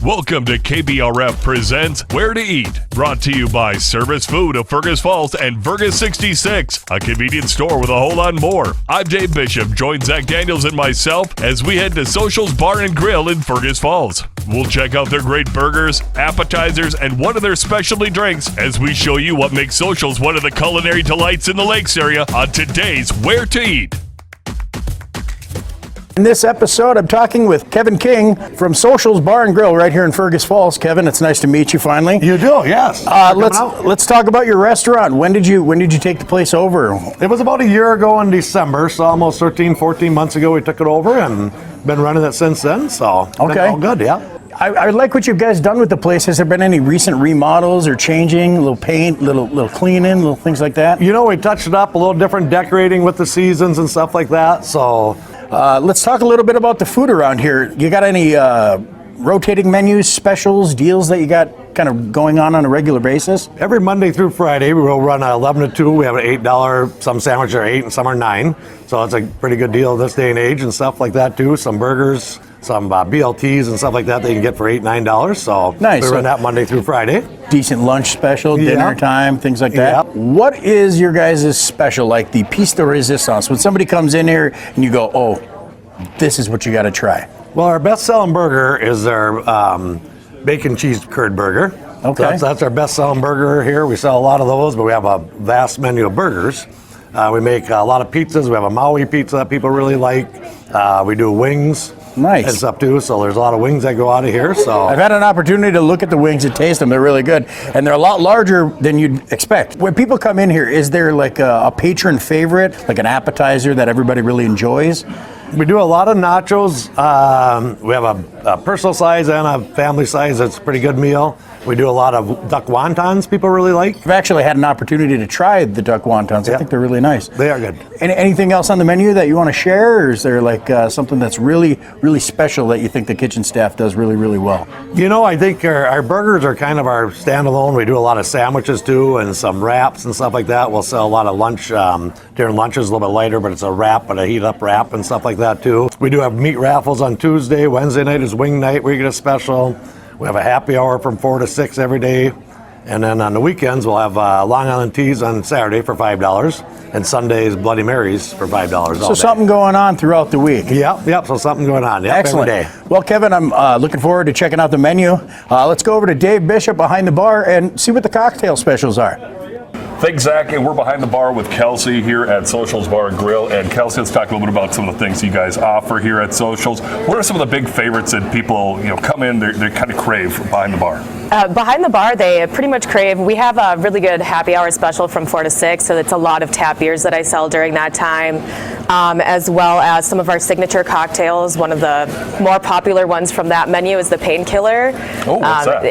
Welcome to KBRF Presents Where to Eat, brought to you by Service Food of Fergus Falls and Fergus 66, a convenience store with a whole lot more. I'm Dave Bishop, join Zakk Daniels and myself as we head to Socials Bar and Grill in Fergus Falls. We'll check out their great burgers, appetizers, and one of their specialty drinks as we show you what makes Socials one of the culinary delights in the Lakes area on today's Where to Eat. In this episode, I'm talking with Kevin King from Socials Bar and Grill right here in Fergus Falls. Kevin, it's nice to meet you finally. You do, yes. Let's talk about your restaurant. When did you take the place over? It was about a year ago in December, so almost 13, 14 months ago we took it over and been running it since then, so been all good, yeah. I like what you guys done with the place. Has there been any recent remodels or changing, a little paint, little cleaning, little things like that? You know, we touched it up, a little different decorating with the seasons and stuff like that, so... let's talk a little bit about the food around here. You got any rotating menus, specials, deals that you got kind of going on a regular basis? Every Monday through Friday, we will run 11 to 2. We have an $8, some sandwiches are 8 and some are 9. So it's a pretty good deal this day and age and stuff like that too. Some burgers, some BLTs and stuff like that you can get for $8, $9. So nice. We run that Monday through Friday. Decent lunch special, dinner time, things like that. Yep. What is your guys' special, like the piece de resistance? When somebody comes in here and you go, oh, this is what you got to try. Well, our best-selling burger is our bacon cheese curd burger. Okay. So that's our best-selling burger here. We sell a lot of those, but we have a vast menu of burgers. We make a lot of pizzas. We have a Maui pizza that people really like. We do wings. Nice. And stuff too, so there's a lot of wings that go out of here. So I've had an opportunity to look at the wings and taste them. They're really good, and they're a lot larger than you'd expect. When people come in here, is there like a patron favorite, like an appetizer that everybody really enjoys? We do a lot of nachos. We have a personal size and a family size. It's a pretty good meal. We do a lot of duck wontons people really like. I've actually had an opportunity to try the duck wontons. I think they're really nice. They are good. Anything else on the menu that you want to share, or is there like something that's really, really special that you think the kitchen staff does really, really well? You know, I think our burgers are kind of our standalone. We do a lot of sandwiches too and some wraps and stuff like that. We'll sell a lot of lunch. During lunch is a little bit lighter, but it's a wrap, but a heat up wrap and stuff like that too. We do have meat raffles on Tuesday. Wednesday night is wing night where you get a special. We have a happy hour from 4 to 6 every day. And then on the weekends, we'll have Long Island teas on Saturday for $5. And Sundays, Bloody Marys for $5 all day. So something going on throughout the week. Yep, so something going on. Yep, excellent. Every day. Well, Kevin, I'm looking forward to checking out the menu. Let's go over to Dave Bishop behind the bar and see what the cocktail specials are. Thanks, Zakk, and we're behind the bar with Kelsey here at Socials Bar and Grill. And Kelsey, let's talk a little bit about some of the things you guys offer here at Socials. What are some of the big favorites that people, come in, they kind of crave behind the bar? Behind the bar, they pretty much crave. We have a really good happy hour special from 4 to 6, so it's a lot of tap beers that I sell during that time, as well as some of our signature cocktails. One of the more popular ones from that menu is the Painkiller. Oh, what's that?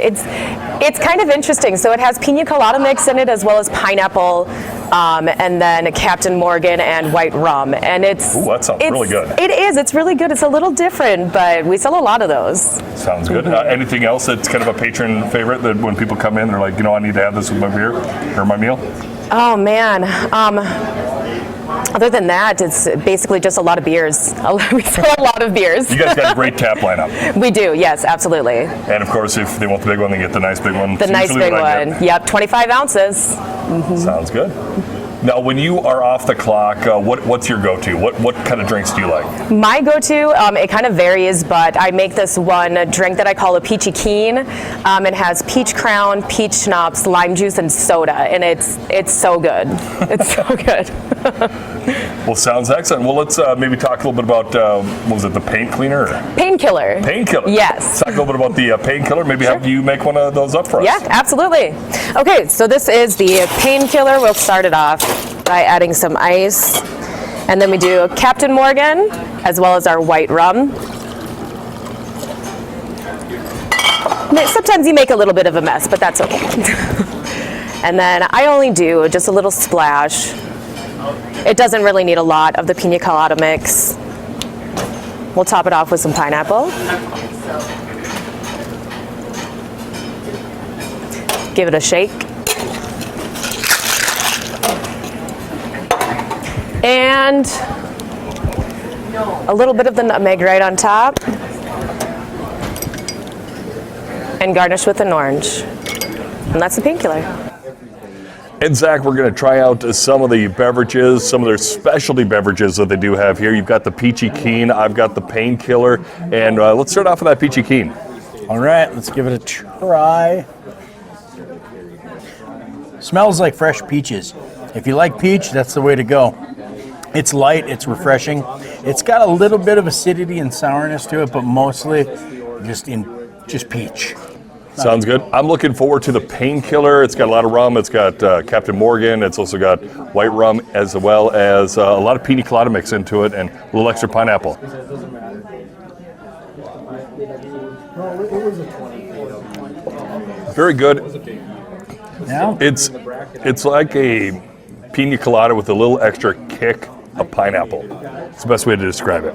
It's kind of interesting. So it has pina colada mix in it, as well as pineapple, and then Captain Morgan and white rum. And that sounds really good. It is. It's really good. It's a little different, but we sell a lot of those. Sounds good. Anything else that's kind of a patron favorite that when people come in, they're like, I need to have this with my beer or my meal? Oh, man. Other than that, it's basically just a lot of beers. We sell a lot of beers. You guys got a great tap lineup. We do, yes, absolutely. And of course, if they want the big one, they get the nice big one. The nice big one. Yep, 25 ounces. Mm-hmm. Sounds good. Now, when you are off the clock, what's your go-to? What kind of drinks do you like? My go-to, it kind of varies, but I make this one drink that I call a Peachy Keen. It has peach crown, peach schnapps, lime juice, and soda, and it's so good. It's so good. Well, sounds excellent. Well, let's maybe talk a little bit about, what was it, the paint cleaner? Painkiller. Painkiller. Yes. Let's talk a little bit about the Painkiller. Maybe Sure. have you make one of those up for us. Yeah, absolutely. Okay, so this is the Painkiller. We'll start it off by adding some ice. And then we do Captain Morgan, as well as our white rum. Sometimes you make a little bit of a mess, but that's okay. And then I only do just a little splash. It doesn't really need a lot of the pina colada mix. We'll top it off with some pineapple. Give it a shake. And a little bit of the nutmeg right on top. and garnished with an orange. And that's the painkiller. And Zakk, we're going to try out some of the beverages, some of their specialty beverages that they do have here. You've got the Peachy Keen, I've got the Painkiller, and let's start off with that Peachy Keen. All right, let's give it a try. Smells like fresh peaches. If you like peach, that's the way to go. It's light, it's refreshing. It's got a little bit of acidity and sourness to it, but mostly just peach. Sounds good. I'm looking forward to the Painkiller. It's got a lot of rum. It's got Captain Morgan. It's also got white rum as well as a lot of pina colada mix into it and a little extra pineapple. Very good. Yeah. It's like a pina colada with a little extra kick of pineapple. It's the best way to describe it.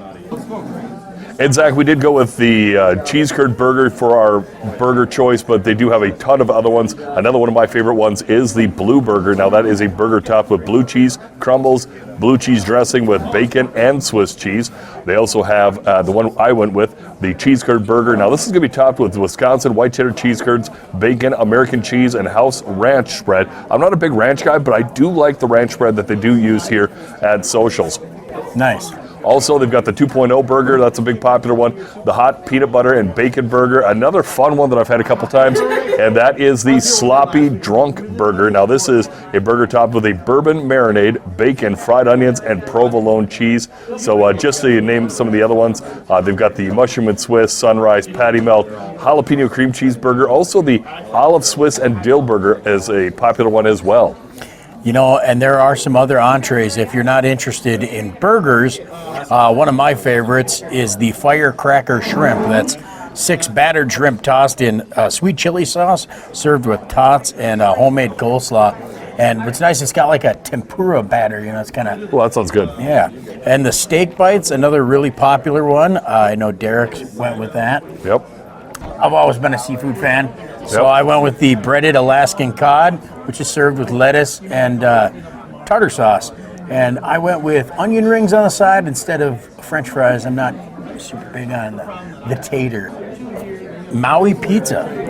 And Zakk, we did go with the cheese curd burger for our burger choice, but they do have a ton of other ones. Another one of my favorite ones is the blue burger. Now that is a burger topped with blue cheese crumbles, blue cheese dressing with bacon and Swiss cheese. They also have the one I went with, the cheese curd burger. Now this is going to be topped with Wisconsin white cheddar cheese curds, bacon, American cheese, and house ranch spread. I'm not a big ranch guy, but I do like the ranch spread that they do use here at Socials. Nice. Also, they've got the 2.0 burger. That's a big popular one. The hot peanut butter and bacon burger. Another fun one that I've had a couple times, and that is the sloppy drunk burger. Now, this is a burger topped with a bourbon marinade, bacon, fried onions, and provolone cheese. So just to name some of the other ones, they've got the mushroom and Swiss, sunrise, patty melt, jalapeno cream cheese burger. Also, the olive Swiss and dill burger is a popular one as well. You know, and there are some other entrees. If you're not interested in burgers, one of my favorites is the firecracker shrimp. That's 6 battered shrimp tossed in sweet chili sauce, served with tots and homemade coleslaw. And what's nice, it's got like a tempura batter. You know, it's kind of... Well, that sounds good. Yeah. And the steak bites, another really popular one. I know Derek went with that. Yep. I've always been a seafood fan. So Yep. I went with the breaded Alaskan cod, which is served with lettuce and tartar sauce. And I went with onion rings on the side instead of French fries. I'm not super big on the tater. Maui pizza.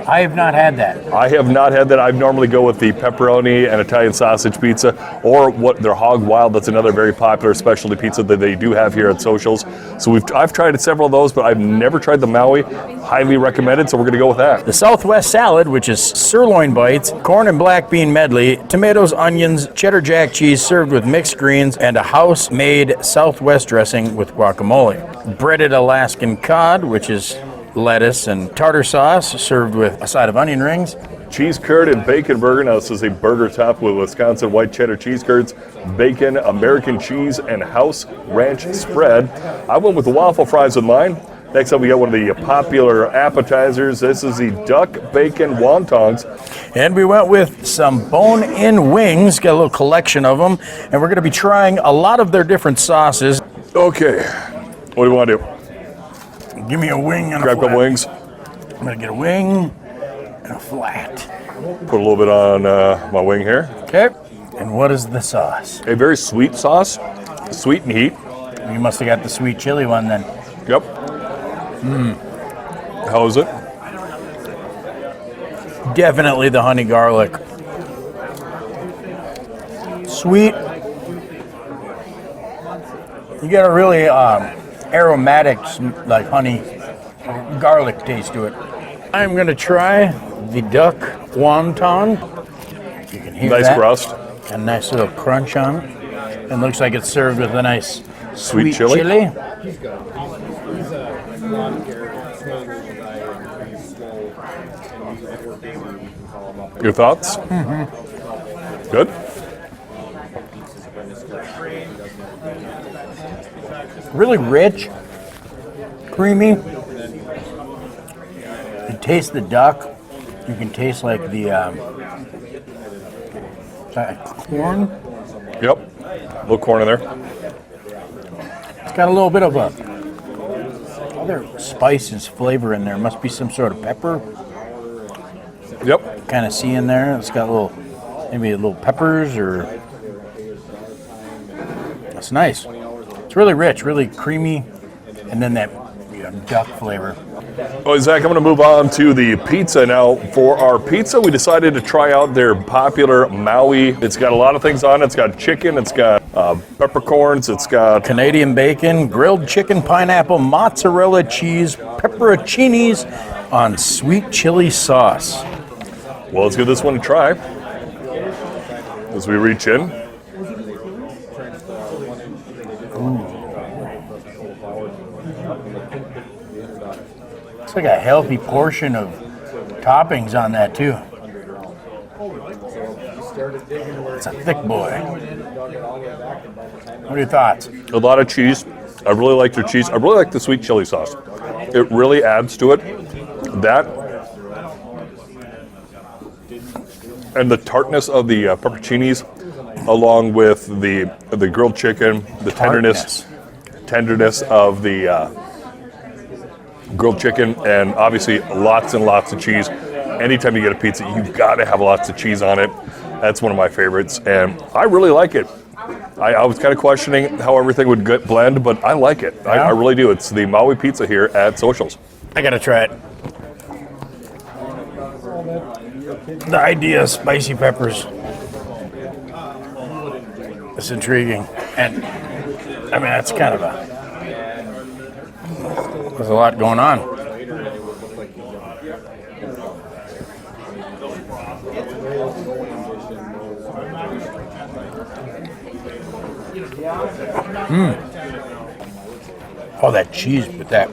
I have not had that. I have not had that. I normally go with the pepperoni and Italian sausage pizza, or what their Hog Wild. That's another very popular specialty pizza that they do have here at Socials. So I've tried several of those, but I've never tried the Maui. Highly recommended, so we're going to go with that. The Southwest salad, which is sirloin bites, corn and black bean medley, tomatoes, onions, cheddar jack cheese served with mixed greens, and a house-made Southwest dressing with guacamole. Breaded Alaskan cod, which is lettuce and tartar sauce served with a side of onion rings. Cheese curd and bacon burger. Now this is a burger topped with Wisconsin white cheddar cheese curds, bacon, American cheese, and house ranch spread. I went with the waffle fries with mine. Next up we got one of the popular appetizers. This is the duck bacon wontons. And we went with some bone-in wings, got a little collection of them, and we're going to be trying a lot of their different sauces. Okay, what do you want to do? Give me a wing and Grab a a flat. couple wings, I'm going to get a wing and a flat. put a little bit on my wing here. Okay. And what is the sauce? A very sweet sauce, sweet and heat. You must have got the sweet chili one then. Yep. How is it? Definitely the honey garlic. Sweet. You got a really aromatic, like honey, garlic taste to it. I'm going to try the duck wonton. You can hear Nice that. crust. A nice little crunch on it. It looks like it's served with a nice Sweet chili. Your thoughts? Mm-hmm. Good? Really rich, creamy. You taste the duck. You can taste like the corn. Yep. A little corn in there. It's got a little bit of a other spices flavor in there. Must be some sort of pepper. Yep. Kind of see in there. It's got maybe a little peppers or. It's nice. It's really rich, really creamy, and then that duck flavor. Oh, Zakk, I'm going to move on to the pizza now. For our pizza, we decided to try out their popular Maui. It's got a lot of things on it. It's got chicken, it's got peppercorns, it's got Canadian bacon, grilled chicken, pineapple, mozzarella cheese, pepperoncinis on sweet chili sauce. Well, let's give this one a try as we reach in. It's like a healthy portion of toppings on that too. It's a thick boy. What are your thoughts? A lot of cheese. I really like their cheese. I really like the sweet chili sauce. It really adds to it. That and the tartness of the pepperoncinis, along with the grilled chicken, the tenderness of the grilled chicken, and obviously lots and lots of cheese. Anytime you get a pizza, you've got to have lots of cheese on it. That's one of my favorites, and I really like it. I was kind of questioning how everything would blend, but I like it. I really do. It's the Maui pizza here at Socials. I gotta try it. The idea of spicy peppers is intriguing, and I mean that's kind of there's a lot going on. Oh, that cheese with that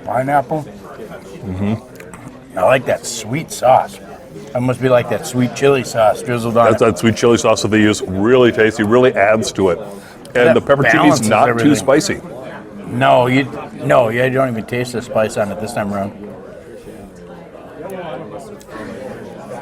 pineapple. I like that sweet sauce. That must be like that sweet chili sauce drizzled on That's that sweet chili sauce that they use. Really tasty, really adds to it. And the pepperoncini's not too spicy. No, you don't even taste the spice on it this time around.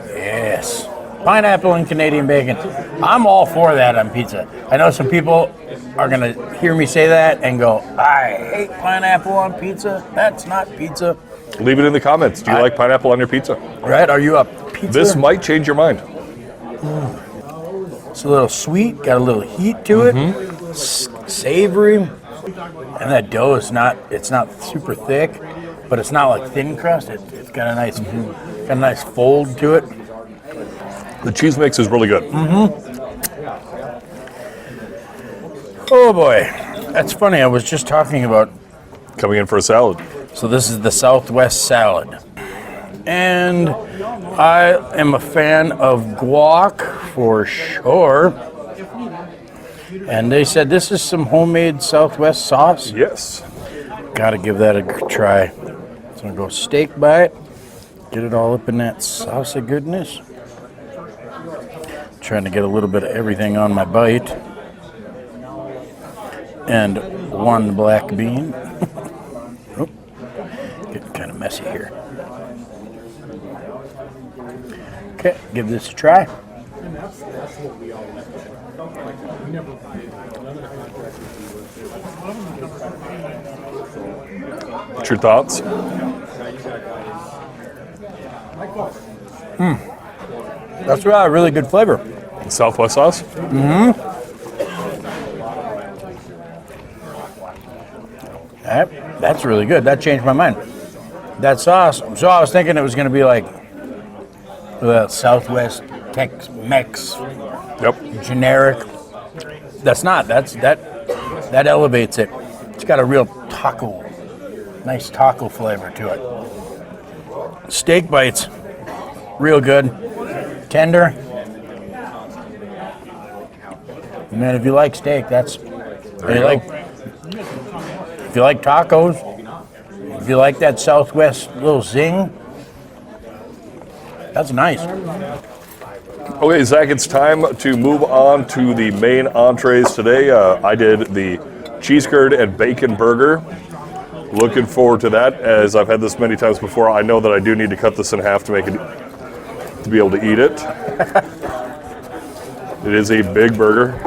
Yes. Pineapple and Canadian bacon. I'm all for that on pizza. I know some people are going to hear me say that and go, I hate pineapple on pizza. That's not pizza. Leave it in the comments. Do you like pineapple on your pizza? Right? Are you a pizza? This might change your mind. It's a little sweet, got a little heat to it, savory, and that dough is it's not super thick, but it's not like thin crust. It's got a nice fold to it. The cheese mix is really good. Oh boy, that's funny. I was just talking about. Coming in for a salad. So this is the Southwest salad. And I am a fan of guac for sure. And they said this is some homemade Southwest sauce. Yes. Gotta give that a try. So I'm gonna go steak bite, get it all up in that sauce of goodness. Trying to get a little bit of everything on my bite. And one black bean. Getting kind of messy here. Okay, give this a try. What's your thoughts? That's a really good flavor. Southwest sauce? That's really good. That changed my mind. That sauce. So I was thinking it was going to be like the Southwest Tex-Mex generic. That's not. That elevates it. It's got a real nice taco flavor to it. Steak bites, real good, tender. Man, if you like steak, if you like tacos, if you like that Southwest little zing, that's nice. Okay, Zakk, it's time to move on to the main entrees today. I did the cheese curd and bacon burger. Looking forward to that. As I've had this many times before, I know that I do need to cut this in half to be able to eat it. It is a big burger.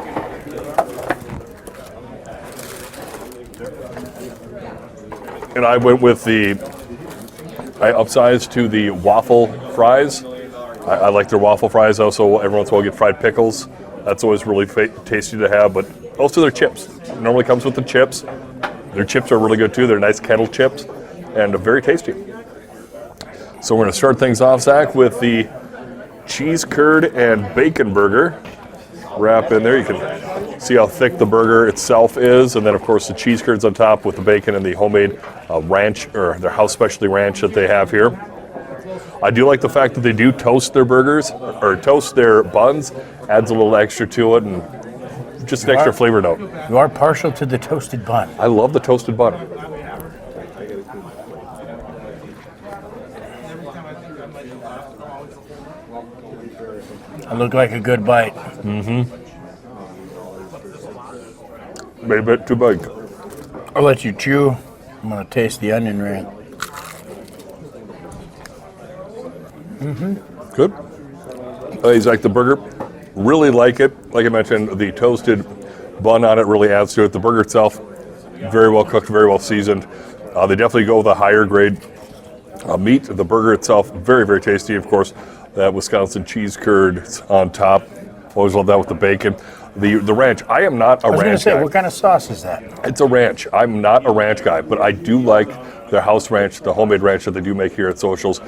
And I went with I upsized to the waffle fries. I like their waffle fries. Also, every once in a while, get fried pickles. That's always really tasty to have. But also their chips. It normally comes with the chips. Their chips are really good too. They're nice kettle chips and very tasty. So we're going to start things off, Zakk, with the cheese curd and bacon burger. Wrap in there. You can see how thick the burger itself is, and then of course the cheese curds on top with the bacon and the homemade ranch, or their house specialty ranch that they have here. I do like the fact that they do toast their burgers, or toast their buns. Adds a little extra to it, and just an extra flavor note. You are partial to the toasted bun. I love the toasted bun. It looked like a good bite. Maybe a bit too big. I'll let you chew. I'm going to taste the onion ring. Good. He's like the burger. Really like it. Like I mentioned, the toasted bun on it really adds to it. The burger itself, very well cooked, very well seasoned. They definitely go with a higher grade meat. The burger itself, very, very tasty. Of course, that Wisconsin cheese curd on top. Always love that with the bacon. The ranch. I am not a ranch guy. I was going to say, what kind of sauce is that? It's a ranch. I'm not a ranch guy, but I do like their house ranch, the homemade ranch that they do make here at Socials.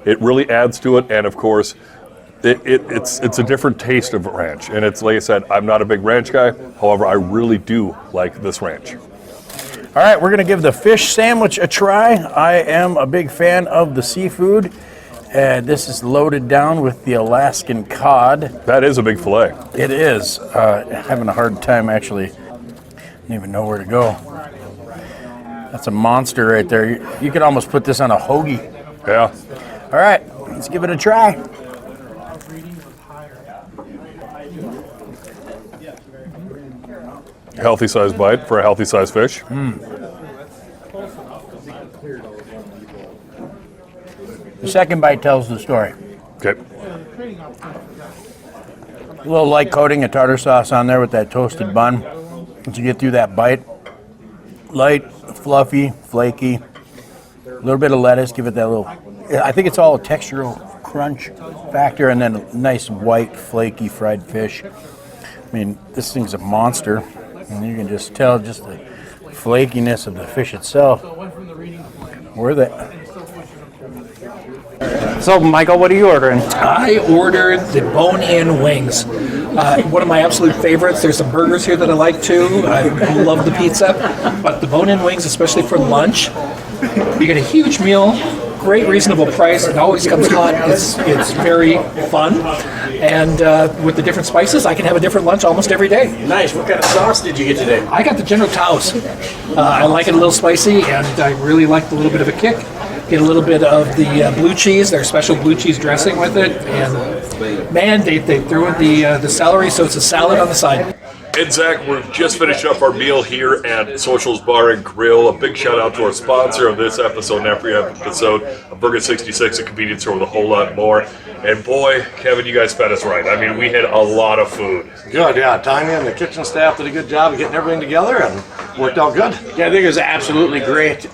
It really adds to it, and of course, it's a different taste of ranch. And it's like I said, I'm not a big ranch guy. However, I really do like this ranch. All right, we're going to give the fish sandwich a try. I am a big fan of the seafood. This is loaded down with the Alaskan cod. That is a big fillet. It is. Having a hard time, actually. I don't even know where to go. That's a monster right there. You could almost put this on a hoagie. Yeah. All right, let's give it a try. Healthy size bite for a healthy size fish. The second bite tells the story. Okay. A little light coating of tartar sauce on there with that toasted bun. Once you get through that bite, light, fluffy, flaky. A little bit of lettuce, give it that little. I think it's all a textural crunch factor, and then a nice white, flaky fried fish. I mean, this thing's a monster, and you can just tell just the flakiness of the fish itself. Worth it. So, Michael, what are you ordering? I ordered the bone-in wings. One of my absolute favorites. There's some burgers here that I like too. I love the pizza, but the bone-in wings, especially for lunch, you get a huge meal, great reasonable price. It always comes hot. It's very fun, and with the different spices, I can have a different lunch almost every day. Nice. What kind of sauce did you get today? I got the General Taos. I like it a little spicy, and I really like the little bit of a kick. Get a little bit of the blue cheese, their special blue cheese dressing with it, and man, they threw in the celery, so it's a salad on the side. And Zakk, we're just finishing up our meal here at Socials Bar and Grill. A big shout out to our sponsor of this episode and every episode, Burger 66, a convenience store with a whole lot more. And boy, Kevin, you guys fed us right. I mean, we had a lot of food. Good, yeah. Tanya and the kitchen staff did a good job of getting everything together and worked out good. Yeah, I think it was absolutely great.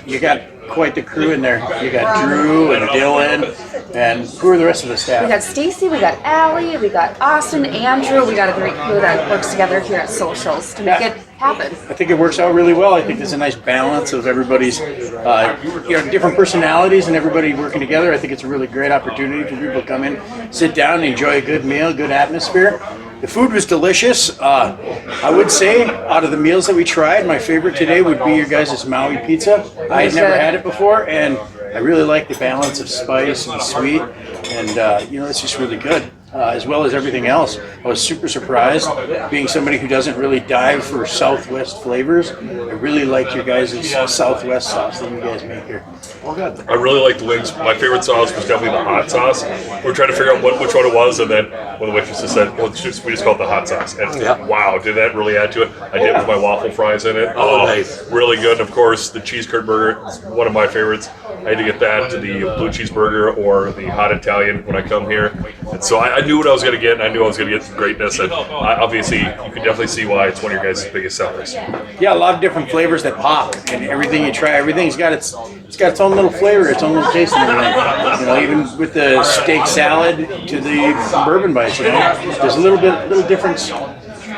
You got quite the crew in there. You got Drew and Dylan, and who are the rest of the staff? We got Stacy, we got Allie, we got Austin, Andrew. We got a great crew that works together here at Socials to make it happen. I think it works out really well. I think there's a nice balance of everybody's different personalities and everybody working together. I think it's a really great opportunity for people to come in, sit down, and enjoy a good meal, good atmosphere. The food was delicious. I would say, out of the meals that we tried, my favorite today would be your guys' Maui pizza. I had never had it before, and I really like the balance of spice and sweet, and it's just really good. As well as everything else. I was super surprised, being somebody who doesn't really dive for Southwest flavors. I really like your guys' Southwest sauce that you guys make here. Well, good. I really like the wings. My favorite sauce was definitely the hot sauce. We were trying to figure out which one it was, and then when the waitress said, well, we just call it the hot sauce. And wow, did that really add to it? I did with my waffle fries in it. Oh, nice. Really good. Of course, the cheese curd burger is one of my favorites. I had to get that, to the blue cheese burger or the hot Italian when I come here. And so I knew what I was going to get, and I knew I was going to get some greatness. And obviously, you can definitely see why it's one of your guys' biggest sellers. Yeah, a lot of different flavors that pop, and everything you try, everything's got its own little flavor, its own little taste and everything. Even with the steak salad to the bourbon bites, there's a little difference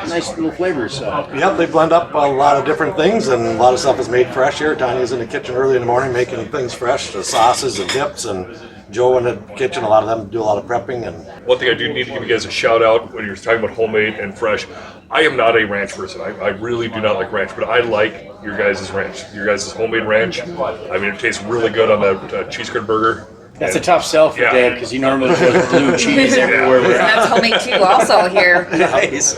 nice little flavors. Yep, they blend up a lot of different things, and a lot of stuff is made fresh here. Tanya's in the kitchen early in the morning making things fresh, the sauces and dips, and Joe in the kitchen, a lot of them do a lot of prepping. And One thing I do need to give you guys a shout out when you're talking about homemade and fresh. I am not a ranch person. I really do not like ranch, but I like your guys' ranch. Your guys' homemade ranch. I mean, it tastes really good on the cheese curd burger. That's a tough sell for Yeah. Dave because he normally puts blue cheese everywhere. And that's homemade too, also here. Nice.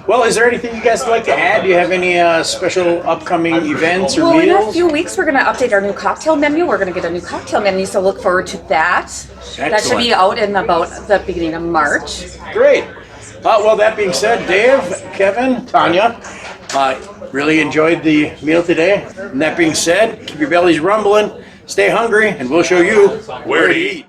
Well, is there anything you guys would like to add? Do you have any special upcoming events or Well, in a meals? few weeks, we're going to update our new cocktail menu. We're going to get a new cocktail menu, so look forward to that. That should be out in about the beginning of March. Great. Well, that being said, Dave, Kevin, Tanya, really enjoyed the meal today. And that being said, keep your bellies rumbling, stay hungry, and we'll show you Where to eat.